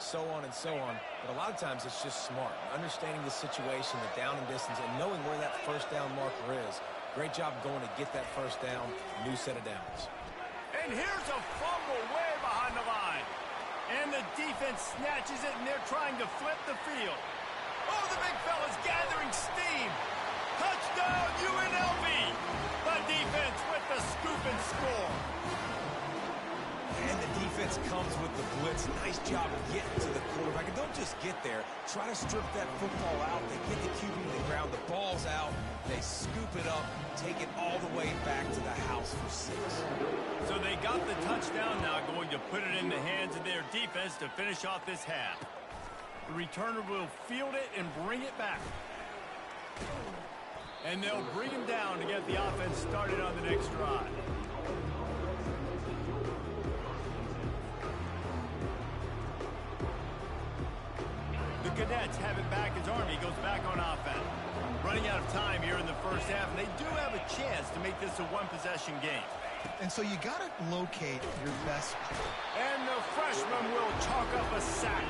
so on and so on. But a lot of times it's just smart, understanding the situation, the down and distance, and knowing where that first down marker is. Great job going to get that first down, new set of downs. And here's a fumble way behind the line. And the defense snatches it, and they're trying to flip the field. Oh, the big fella's gathering steam. Touchdown, UNLV. The defense with the scoop and score. And the defense comes with the blitz. Nice job of getting to the quarterback. And don't just get there. Try to strip that football out. They get the QB to the ground. The ball's out. They scoop it up, take it all the way back to the house for 6. So they got the touchdown, now going to put it in the hands of their defense to finish off this half. The returner will field it and bring it back. And they'll bring him down to get the offense started on the next drive. The Cadets have it back as Army goes back on offense. Running out of time here in the first half, and they do have a chance to make this a one-possession game. And so you got to locate your best. And the freshman will chalk up a sack.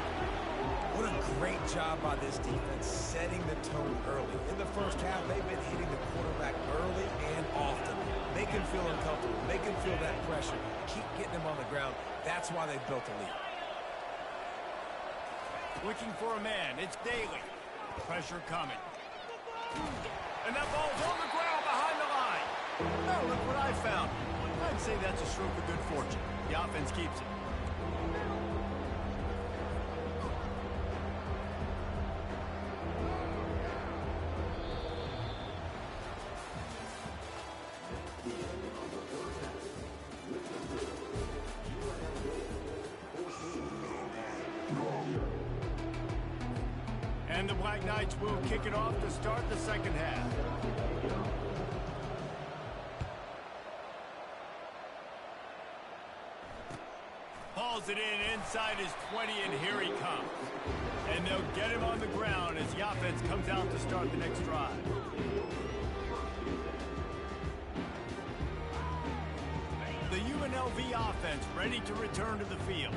What a great job by this defense setting the tone early. In the first half, they've been hitting the quarterback early and often. Make him feel uncomfortable. Make him feel that pressure. Keep getting him on the ground. That's why they built the lead. Looking for a man. It's Daly. Pressure coming. And that ball's on the ground behind the line. Now look what I found. I'd say that's a stroke of good fortune. The offense keeps it. And the Black Knights will kick it off to start the second half. Hauls it in inside his 20, and here he comes. And they'll get him on the ground as the offense comes out to start the next drive. The UNLV offense ready to return to the field.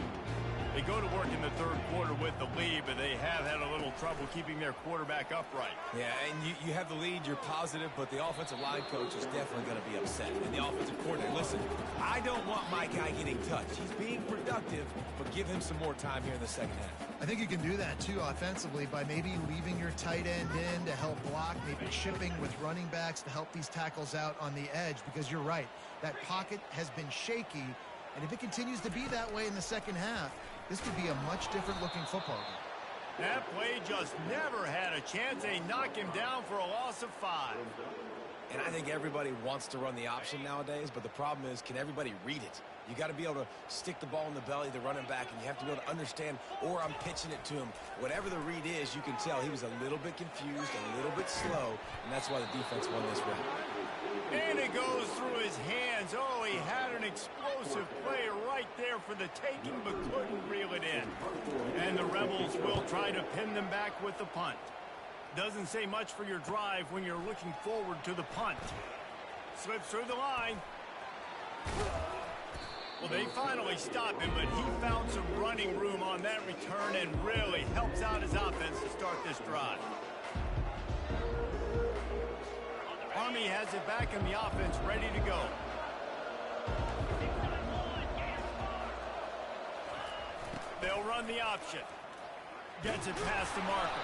They go to work in the third quarter with the lead, but they have had a little trouble keeping their quarterback upright. Yeah, and you have the lead, you're positive, but the offensive line coach is definitely going to be upset. And the offensive coordinator, listen, I don't want my guy getting touched. He's being productive, but give him some more time here in the second half. I think you can do that, too, offensively, by maybe leaving your tight end in to help block, maybe chipping with running backs to help these tackles out on the edge, because you're right. That pocket has been shaky, and if it continues to be that way in the second half, this could be a much different-looking football game. That play just never had a chance. They knock him down for a loss of 5. And I think everybody wants to run the option nowadays, but the problem is, can everybody read it? You got to be able to stick the ball in the belly of the running back, and you have to be able to understand, or I'm pitching it to him. Whatever the read is, you can tell he was a little bit confused, a little bit slow, and that's why the defense won this round. And it goes through his hands. Oh, he had an explosive play right there for the taking, but couldn't reel it in. And the Rebels will try to pin them back with the punt. Doesn't say much for your drive when you're looking forward to the punt. Slips through the line. Well, they finally stop him, but he found some running room on that return and really helps out his offense to start this drive. Army has it back in the offense, ready to go. They'll run the option. Gets it past the marker.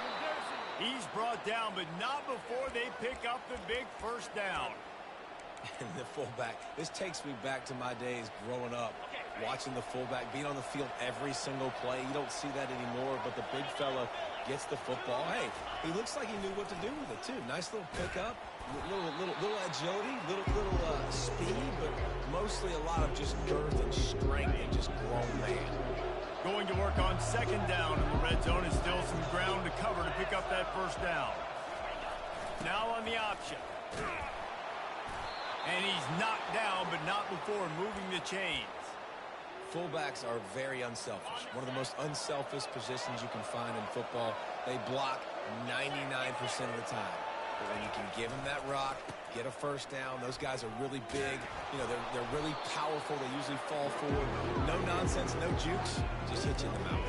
He's brought down, but not before they pick up the big first down. And the fullback, this takes me back to my days growing up, watching the fullback being on the field every single play. You don't see that anymore, but the big fella gets the football. Hey, he looks like he knew what to do with it, too. Nice little pickup, little agility, little speed, but mostly a lot of just girth and strength and just grown man. Going to work on second down in the red zone, and still some ground to cover to pick up that first down. Now on the option. And he's knocked down, but not before moving the chains. Fullbacks are very unselfish. One of the most unselfish positions you can find in football. They block 99% of the time. But when you can give them that rock, get a first down, those guys are really big. You know, they're really powerful. They usually fall forward. No nonsense, no jukes. Just hit you in the mouth.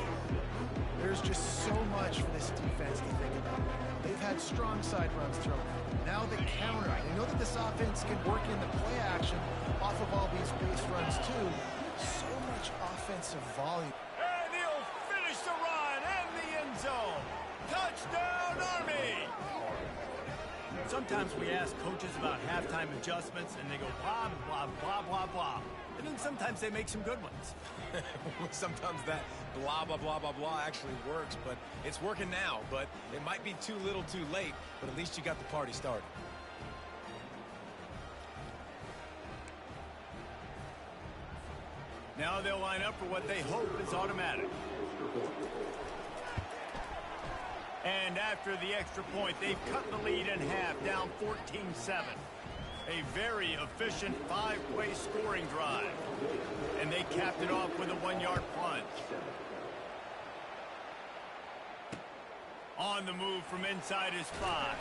There's just so much for this defense to think about. They've had strong side runs thrown at them. Now the counter. They know that this offense can work in the play action off of all these base runs too. So much offensive volume. And he'll finish the run in the end zone. Touchdown, Army! Sometimes we ask coaches about halftime adjustments, and they go blah, blah, blah, blah, blah. And then sometimes they make some good ones. Sometimes that blah, blah, blah, blah, blah actually works, but it's working now. But it might be too little too late, but at least you got the party started. Now they'll line up for what they hope is automatic. And after the extra point, they've cut the lead in half, down 14-7. A very efficient 5-play scoring drive. And they capped it off with a 1-yard plunge. On the move from inside his 5.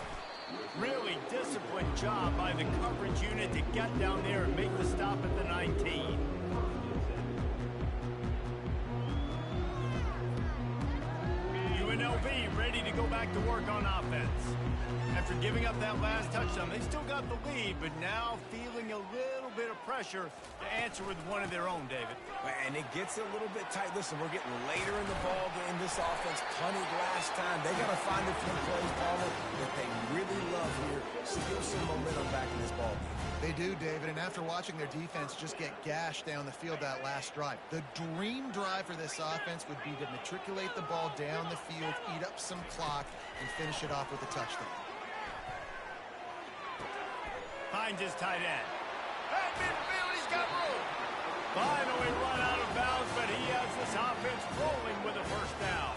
Really disciplined job by the coverage unit to get down there and make the stop at the 19. UNLV ready to go back to work on offense. After giving up that last touchdown, they still got the lead, but now feeling a little bit of pressure to answer with one of their own, David. And it gets a little bit tight. Listen, we're getting later in the ball game. This offense punted last time. They got to find a few plays, Palmer, that they really love here. Steal some momentum back in this ball game. They do, David, and after watching their defense just get gashed down the field that last drive, the dream drive for this offense would be to matriculate the ball down the field, eat up some clock, and finish it off with a touchdown. Hines is tight end. At midfield, he's got room. Finally run out of bounds, but he has this offense rolling with a first down.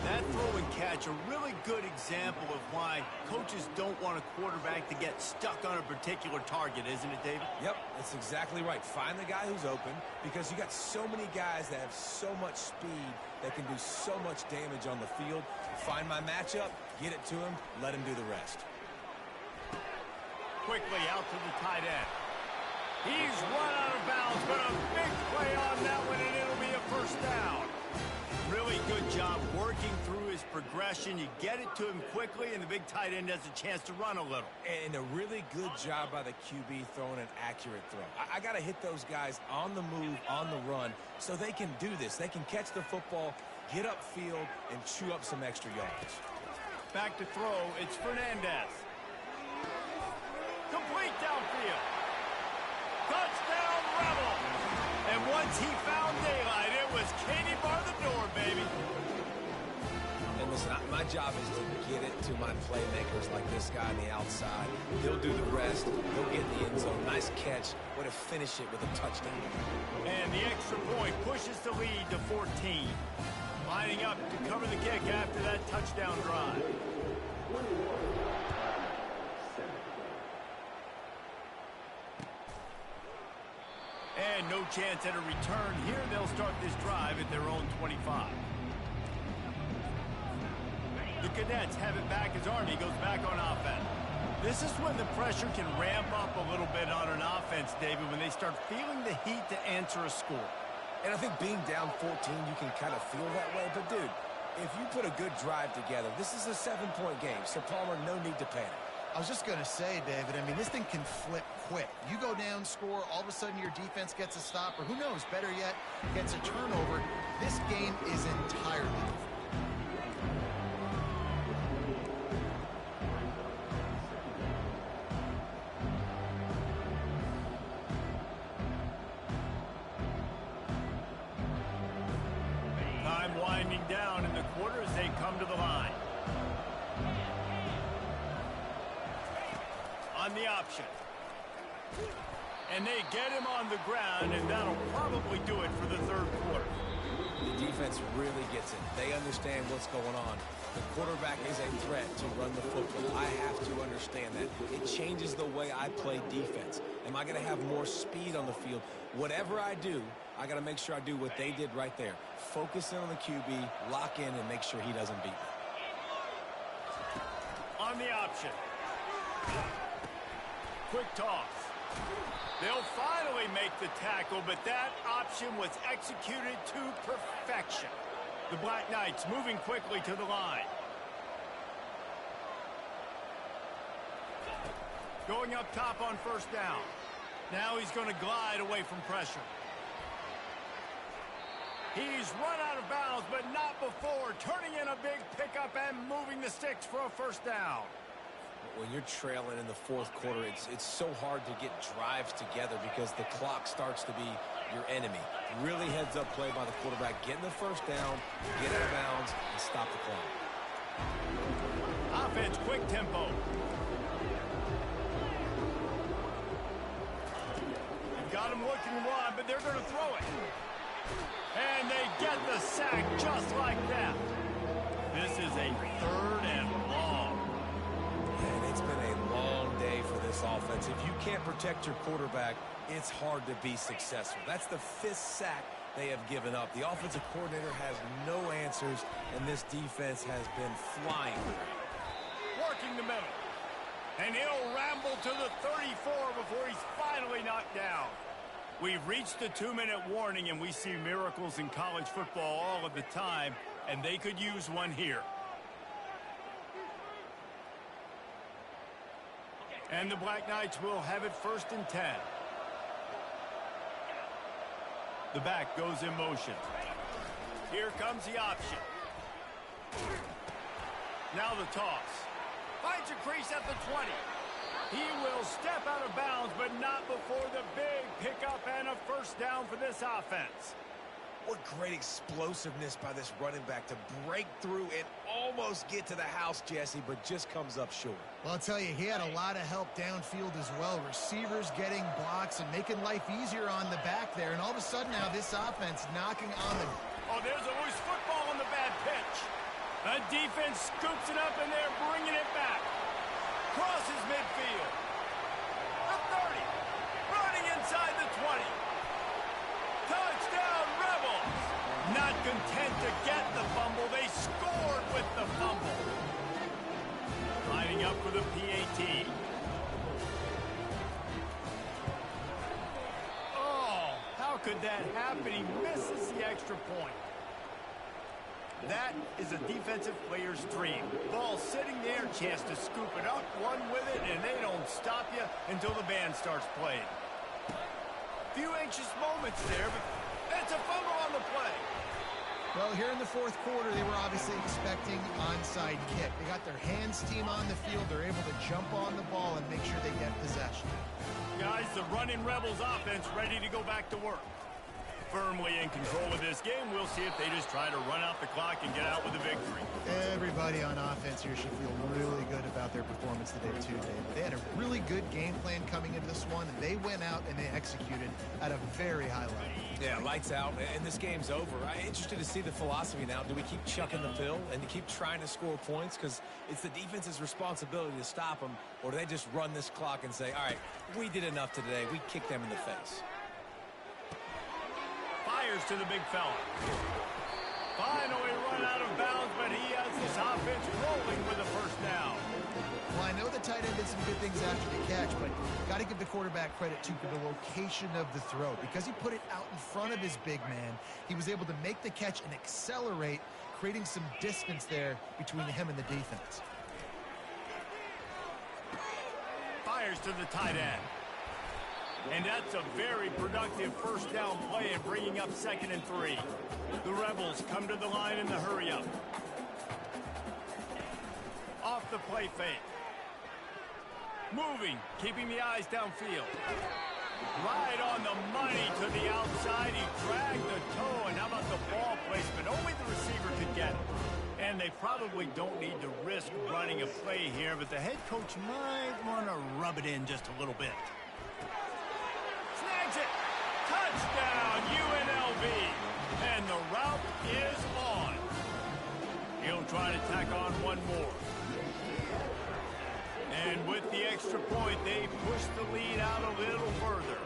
That throw and catch, a really good example of why coaches don't want a quarterback to get stuck on a particular target, isn't it, David? Yep, that's exactly right. Find the guy who's open, because you got so many guys that have so much speed that can do so much damage on the field. Find my matchup, get it to him, let him do the rest. Quickly out to the tight end. He's run out of bounds, but a big play on that one, and it'll be a first down. Really good job working through his progression. You get it to him quickly, and the big tight end has a chance to run a little. And a really good job by the QB throwing an accurate throw. I got to hit those guys on the move, on the run, so they can do this. They can catch the football, get upfield, and chew up some extra yards. Back to throw, it's Fernandez. Complete downfield. Touchdown, Rebel. And once he found daylight, it was Katie bar the door, baby. And listen, my job is to get it to my playmakers like this guy on the outside. He'll do the rest. He'll get in the end zone. Nice catch. Way to finish it with a touchdown. And the extra point pushes the lead to 14. Lining up to cover the kick after that touchdown drive. And no chance at a return here. They'll start this drive at their own 25. The Cadets have it back as Army goes back on offense. This is when the pressure can ramp up a little bit on an offense, David, when they start feeling the heat to answer a score. And I think being down 14, you can kind of feel that way. But, dude, if you put a good drive together, this is a 7-point game. So, Palmer, no need to panic. I was just going to say, David, I mean, this thing can flip quick. You go down, score, all of a sudden your defense gets a stop, or who knows, better yet, gets a turnover. This game is entirely different. Time winding down in the quarter as they come to the line. On the option. And they get him on the ground, and that'll probably do it for the third quarter. The defense really gets it. They understand what's going on. The quarterback is a threat to run the football. I have to understand that. It changes the way I play defense. Am I going to have more speed on the field? Whatever I do, I got to make sure I do what they did right there. Focus in on the QB, lock in, and make sure he doesn't beat me. On the option. Quick toss. They'll finally make the tackle, but that option was executed to perfection. The Black Knights moving quickly to the line. Going up top on first down. Now he's going to glide away from pressure. He's run out of bounds, but not before turning in a big pickup and moving the sticks for a first down. When you're trailing in the fourth quarter, it's so hard to get drives together because the clock starts to be your enemy. Really heads-up play by the quarterback, getting the first down, get out of bounds, and stop the clock. Offense, quick tempo. Got him looking wide, but they're going to throw it. And they get the sack just like that. This is a 3rd and long. And it's been a long day for this offense. If you can't protect your quarterback, it's hard to be successful. That's the 5th sack they have given up. The offensive coordinator has no answers, and this defense has been flying. Working the middle. And he'll ramble to the 34 before he's finally knocked down. We've reached the 2-minute warning, and we see miracles in college football all of the time, and they could use one here. And the Black Knights will have it 1st and 10. The back goes in motion. Here comes the option. Now the toss. Finds a crease at the 20. He will step out of bounds, but not before the big pickup and a first down for this offense. What great explosiveness by this running back to break through and almost get to the house, Jesse, but just comes up short. Well, I'll tell you, he had a lot of help downfield as well. Receivers getting blocks and making life easier on the back there. And all of a sudden now this offense knocking on the... Oh, there's a loose football on the bad pitch. The defense scoops it up, and they're bringing it back. Crosses midfield. The 30. Running inside the 20. Touchdown, Rebels. Not content to get the fumble, they scored with the fumble. Lining up for the PAT. Oh, how could that happen? He misses the extra point. That is a defensive player's dream. Ball sitting there, chance to scoop it up, run with it, and they don't stop you until the band starts playing. Few anxious moments there, but that's a fumble on the play. Well, here in the fourth quarter, they were obviously expecting onside kick. They got their hands team on the field. They're able to jump on the ball and make sure they get possession. Guys, the running Rebels offense ready to go back to work. Firmly in control of this game. We'll see if they just try to run out the clock and get out with a victory. Everybody on offense here should feel really good about their performance today, too, Dave. They had a really good game plan coming into this one, and they went out and they executed at a very high level. Yeah, lights out, and this game's over. I'm interested to see the philosophy now. Do we keep chucking the pill and keep trying to score points? Because it's the defense's responsibility to stop them, or do they just run this clock and say, all right, we did enough today. We kicked them in the face. Fires to the big fella. Finally run out of bounds, but he has this offense rolling with a first down. Well, I know the tight end did some good things after the catch, but got to give the quarterback credit, too, for the location of the throw. Because he put it out in front of his big man, he was able to make the catch and accelerate, creating some distance there between him and the defense. Fires to the tight end. And that's a very productive first down play and bringing up 2nd and 3. The Rebels come to the line in the hurry-up. Off the play fake. Moving, keeping the eyes downfield. Right on the money to the outside. He dragged the toe, and how about the ball placement? Only the receiver could get it. And they probably don't need to risk running a play here, but the head coach might want to rub it in just a little bit. Snags it. Touchdown, UNLV. And the route is on. He'll try to tack on one more. And with the extra point, they push the lead out a little further.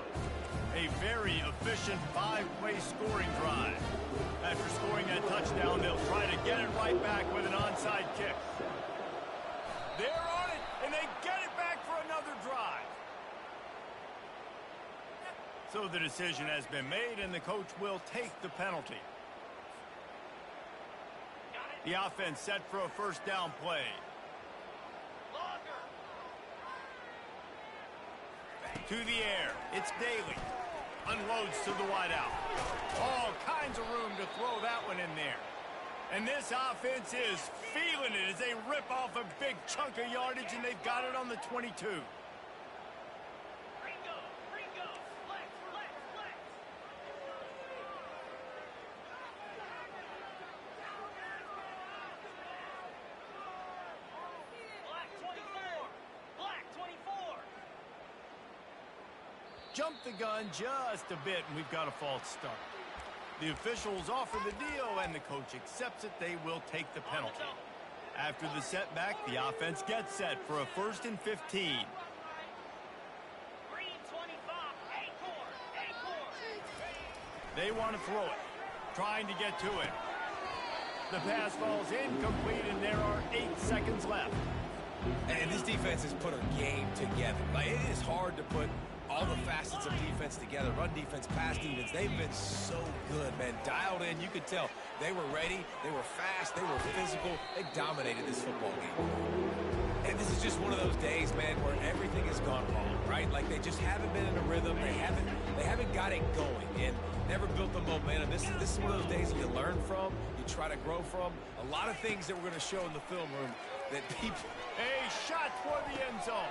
A very efficient 5-play scoring drive. After scoring that touchdown, they'll try to get it right back with an onside kick. They're on it, and they get it back for another drive. So the decision has been made, and the coach will take the penalty. The offense set for a first down play. To the air. It's Daly. Unloads to the wideout. All kinds of room to throw that one in there. And this offense is feeling it as they rip off a big chunk of yardage, and they've got it on the 22. Jump the gun just a bit, and we've got a false start. The officials offer the deal, and the coach accepts it. They will take the penalty. After the setback, the offense gets set for a 1st and 15. They want to throw it, trying to get to it. The pass falls incomplete, and there are 8 seconds left. And this defense has put a game together. Like, it is hard to put all the facets of defense together. Run defense, pass defense. They've been so good, man. Dialed in. You could tell they were ready. They were fast. They were physical. They dominated this football game. And this is just one of those days, man, where everything has gone wrong, right? Like, they just haven't been in a rhythm. They haven't got it going and never built the momentum. This is one of those days that you learn from, you try to grow from. A lot of things that we're going to show in the film room that people... A shot toward the end zone.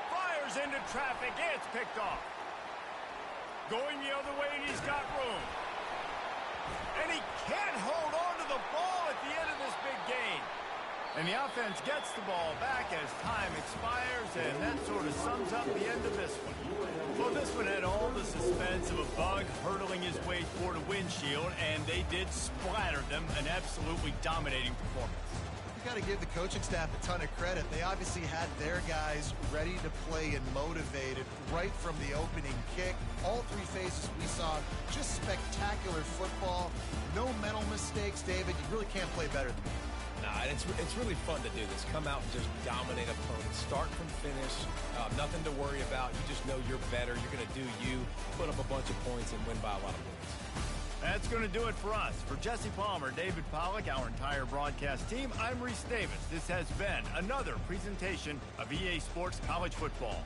Fires into traffic. It's picked off. Going the other way, and he's got room. And he can't hold on to the ball at the end of this big game. And the offense gets the ball back as time expires, and that sort of sums up the end of this one. Well, this one had all the suspense of a bug hurtling his way toward a windshield, and they did splatter them. An absolutely dominating performance. You got to give the coaching staff a ton of credit. They obviously had their guys ready to play and motivated right from the opening kick. All 3 phases we saw, just spectacular football. No mental mistakes, David. You really can't play better than that. Nah, and it's really fun to do this. Come out and just dominate opponents. Start from finish. Nothing to worry about. You just know you're better. You're going to do you, put up a bunch of points, and win by a lot of points. That's going to do it for us. For Jesse Palmer, David Pollack, our entire broadcast team, I'm Reese Davis. This has been another presentation of EA Sports College Football.